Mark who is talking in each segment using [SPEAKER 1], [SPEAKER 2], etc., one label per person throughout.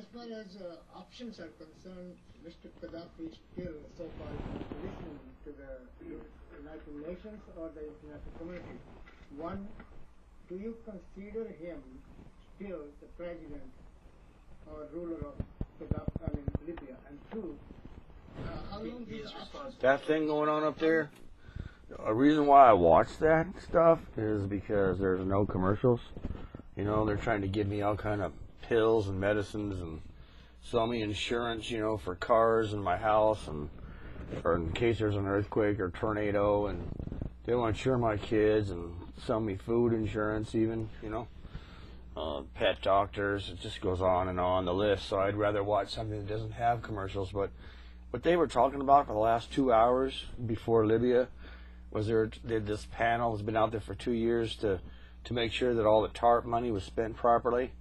[SPEAKER 1] as far as options are concerned, Mr. Gaddafi is still so-called listening to the United Nations or the international community. One, do you consider him still the president or ruler of Libya? And two, how long do you
[SPEAKER 2] that thing going on up there? A reason why I watch that stuff is because there's no commercials. You know, they're trying to give me all kind of pills and medicines and sell me insurance, you know, for cars in my house and or in case there's an earthquake or tornado, and they want to insure my kids and sell me food insurance even, you know, pet doctors. It just goes on the list. So I'd rather watch something that doesn't have commercials. But what they were talking about for the last 2 hours before Libya was this panel has been out there for 2 years to make sure that all the TARP money was spent properly.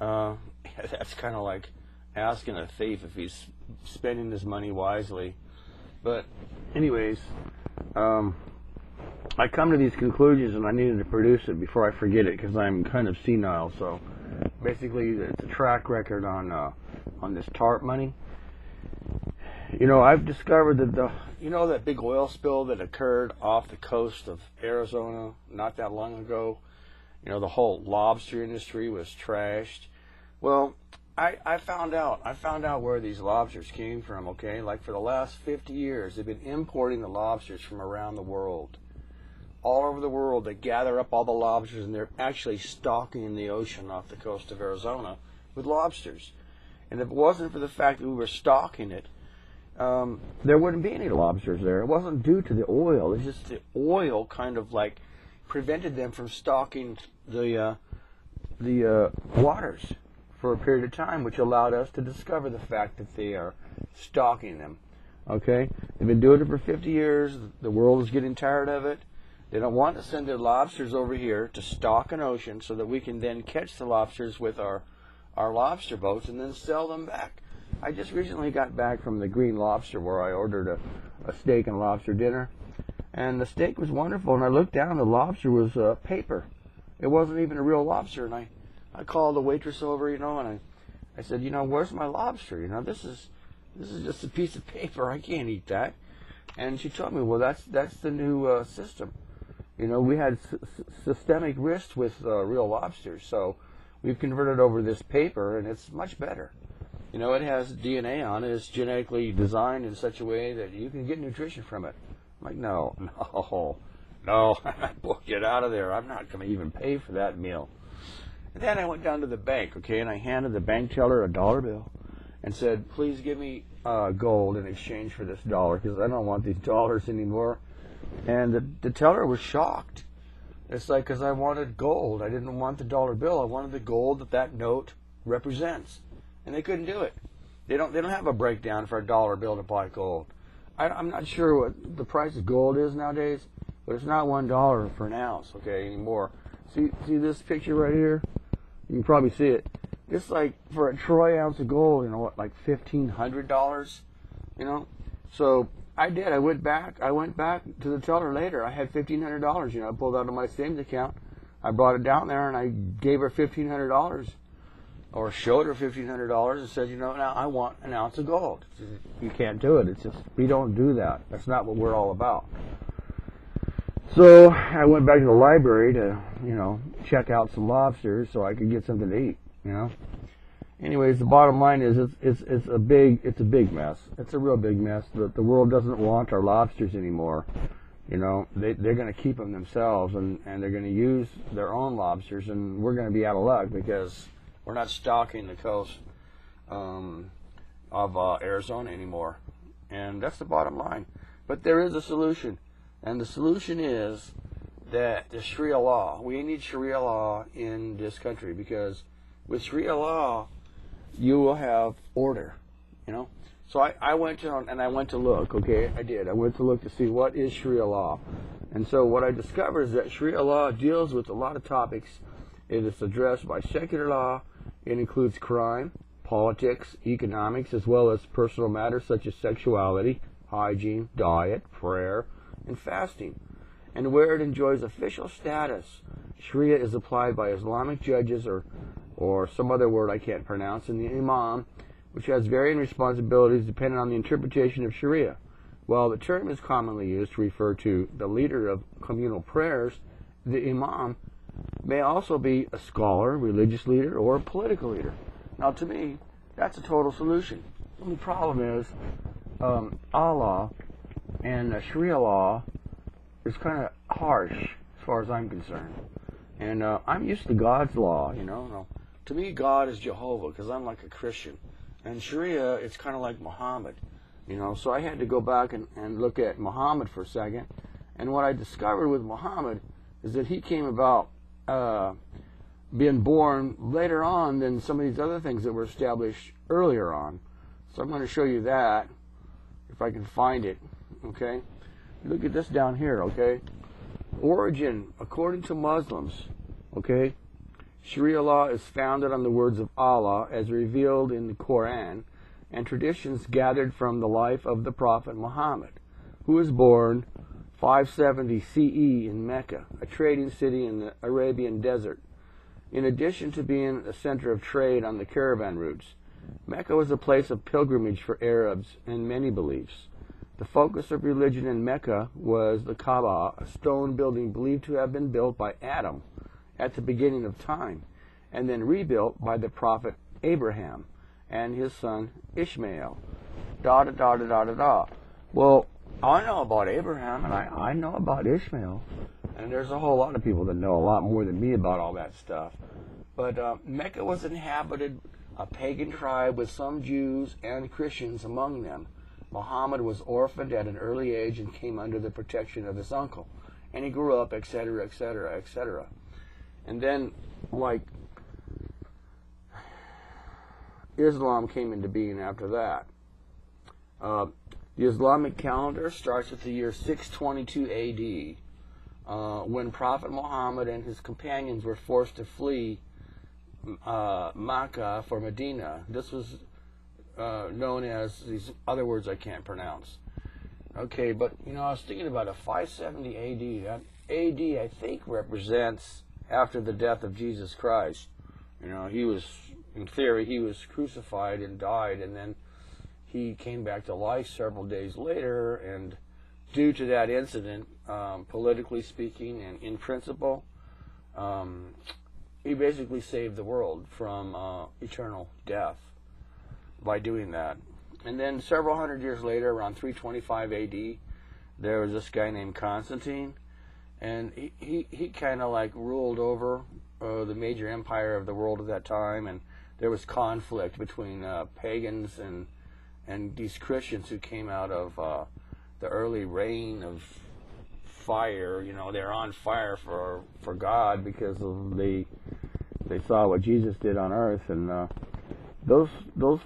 [SPEAKER 2] That's kind of like asking a thief if he's spending his money wisely. But anyways, I come to these conclusions and I needed to produce it before I forget it because I'm kind of senile. So basically it's a track record on this TARP money. You know, I've discovered that that big oil spill that occurred off the coast of Arizona not that long ago, you know, the whole lobster industry was trashed. Well, I found out where these lobsters came from, okay? Like for the last 50 years, they've been importing the lobsters from around the world. All over the world, they gather up all the lobsters and they're actually stocking the ocean off the coast of Arizona with lobsters. And if it wasn't for the fact that we were stocking it, there wouldn't be any lobsters there. It wasn't due to the oil. It's just the oil kind of like prevented them from stocking the waters for a period of time, which allowed us to discover the fact that they are stocking them. Okay? They've been doing it for 50 years. The world is getting tired of it. They don't want to send their lobsters over here to stock an ocean so that we can then catch the lobsters with our lobster boats and then sell them back. I just recently got back from the Green Lobster where I ordered a steak and lobster dinner. And the steak was wonderful. And I looked down, the lobster was paper. It wasn't even a real lobster. And I called the waitress over, you know, and I said, you know, where's my lobster? You know, this is just a piece of paper. I can't eat that. And she told me, well, that's the new system. You know, we had systemic risk with real lobsters, so we've converted over this paper, and it's much better. You know, it has DNA on it. It's genetically designed in such a way that you can get nutrition from it. I'm like, no, get out of there. I'm not going to even pay for that meal. And then I went down to the bank, okay, and I handed the bank teller a dollar bill and said, please give me gold in exchange for this dollar because I don't want these dollars anymore. And the teller was shocked. It's like, because I wanted gold. I didn't want the dollar bill. I wanted the gold that note represents. And they couldn't do it. They don't have a breakdown for a dollar bill to buy gold. I'm not sure what the price of gold is nowadays, but it's not $1 for an ounce, okay, anymore. See this picture right here? You can probably see it. It's like for a troy ounce of gold, you know what, like $1,500, you know? So I did. I went back to the teller later. I had $1,500, you know. I pulled out of my savings account. I brought it down there and I gave her $1,500. Or showed her $1,500 and said, you know, now I want an ounce of gold. You can't do it. It's just, we don't do that. That's not what we're all about. So I went back to the library to, you know, check out some lobsters so I could get something to eat, you know. Anyways, the bottom line is it's a big mess. It's a real big mess. The world doesn't want our lobsters anymore. You know, they're going to keep them themselves and they're going to use their own lobsters, and we're going to be out of luck because we're not stocking the coast of Arizona anymore. And that's the bottom line. But there is a solution. And the solution is that the Sharia law, we need Sharia law in this country, because with Sharia law, you will have order, you know. So I went to look, okay, I did. I went to look to see what is Sharia law. And so what I discovered is that Sharia law deals with a lot of topics. It is addressed by secular law. It includes crime, politics, economics, as well as personal matters such as sexuality, hygiene, diet, prayer, and fasting. And where it enjoys official status, Sharia is applied by Islamic judges or or some other word I can't pronounce, and the imam, which has varying responsibilities depending on the interpretation of Sharia. While the term is commonly used to refer to the leader of communal prayers, the imam may also be a scholar, religious leader, or a political leader. Now, to me, that's a total solution. The only problem is Allah and Sharia law is kind of harsh as far as I'm concerned. And I'm used to God's law, you know. No, to me, God is Jehovah because I'm like a Christian. And Sharia, it's kind of like Muhammad, you know. So I had to go back and look at Muhammad for a second. And what I discovered with Muhammad is that he came about being born later on than some of these other things that were established earlier on. So I'm going to show you that, if I can find it, okay? Look at this down here, okay? Origin, according to Muslims, okay? Sharia law is founded on the words of Allah as revealed in the Quran and traditions gathered from the life of the Prophet Muhammad, who was born 570 CE in Mecca, a trading city in the Arabian desert. In addition to being a center of trade on the caravan routes, Mecca was a place of pilgrimage for Arabs and many beliefs. The focus of religion in Mecca was the Kaaba, a stone building believed to have been built by Adam at the beginning of time, and then rebuilt by the prophet Abraham and his son Ishmael. Well, I know about Abraham, and I know about Ishmael, and there's a whole lot of people that know a lot more than me about all that stuff. But Mecca was inhabited a pagan tribe with some Jews and Christians among them. Muhammad was orphaned at an early age and came under the protection of his uncle, and he grew up, etc., etc., etc. And then, like, Islam came into being after that. The Islamic calendar starts with the year 622 AD, when Prophet Muhammad and his companions were forced to flee Makkah for Medina. This was known as these other words I can't pronounce. Okay, but you know, I was thinking about a 570 AD. That AD, I think, represents after the death of Jesus Christ. You know, he was, in theory, he was crucified and died, and then he came back to life several days later, and due to that incident, politically speaking and in principle, he basically saved the world from eternal death by doing that. And then several hundred years later, around 325 AD, there was this guy named Constantine, and he kind of like ruled over the major empire of the world at that time, and there was conflict between pagans and these Christians who came out of the early reign of fire. You know, they're on fire for God because they saw what Jesus did on earth, and those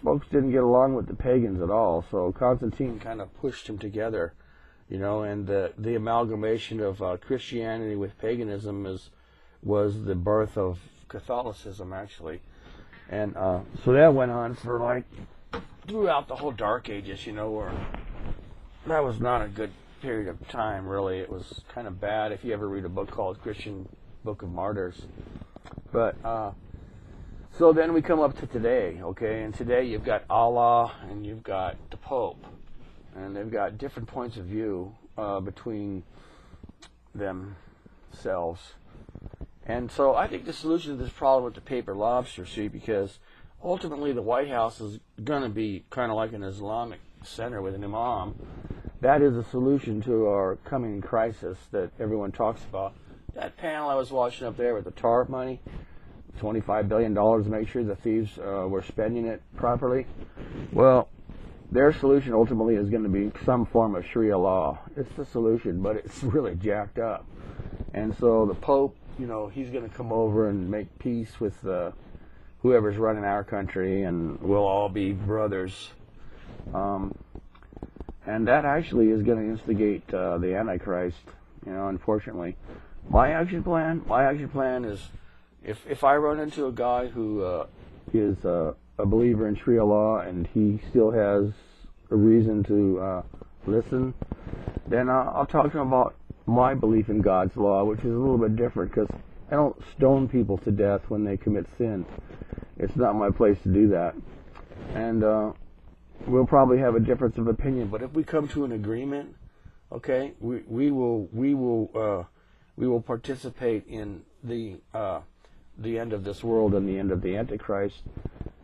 [SPEAKER 2] folks didn't get along with the pagans at all. So Constantine kind of pushed them together, you know, and the amalgamation of Christianity with paganism was the birth of Catholicism, actually. And so that went on for like throughout the whole Dark Ages, you know, where that was not a good period of time, really. It was kind of bad if you ever read a book called Christian Book of Martyrs. But so then we come up to today, okay? And today you've got Allah and you've got the Pope, and they've got different points of view between themselves. And so I think the solution to this problem with the paper lobster, see, because ultimately the White House is going to be kind of like an Islamic center with an imam. That is a solution to our coming crisis that everyone talks about. That panel I was watching up there with the TARP money, $25 billion to make sure the thieves were spending it properly. Well, their solution ultimately is going to be some form of Sharia law. It's the solution, but it's really jacked up. And so the Pope, you know, he's going to come over and make peace with whoever's running our country, and we'll all be brothers. And that actually is going to instigate the Antichrist, you know, unfortunately. My action plan is, if I run into a guy who is a believer in Sharia law and he still has a reason to listen, then I'll talk to him about my belief in God's law, which is a little bit different, because I don't stone people to death when they commit sin. It's not my place to do that. And we'll probably have a difference of opinion, but if we come to an agreement, okay, we will participate in the end of this world and the end of the Antichrist,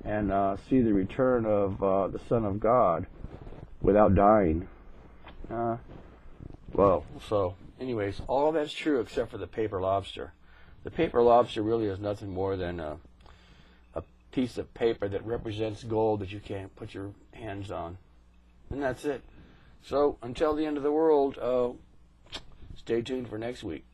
[SPEAKER 2] and see the return of the Son of God without dying. Well, so anyways, all that's true except for the paper lobster. The paper lobster really is nothing more than a piece of paper that represents gold that you can't put your hands on. And that's it. So, until the end of the world, stay tuned for next week.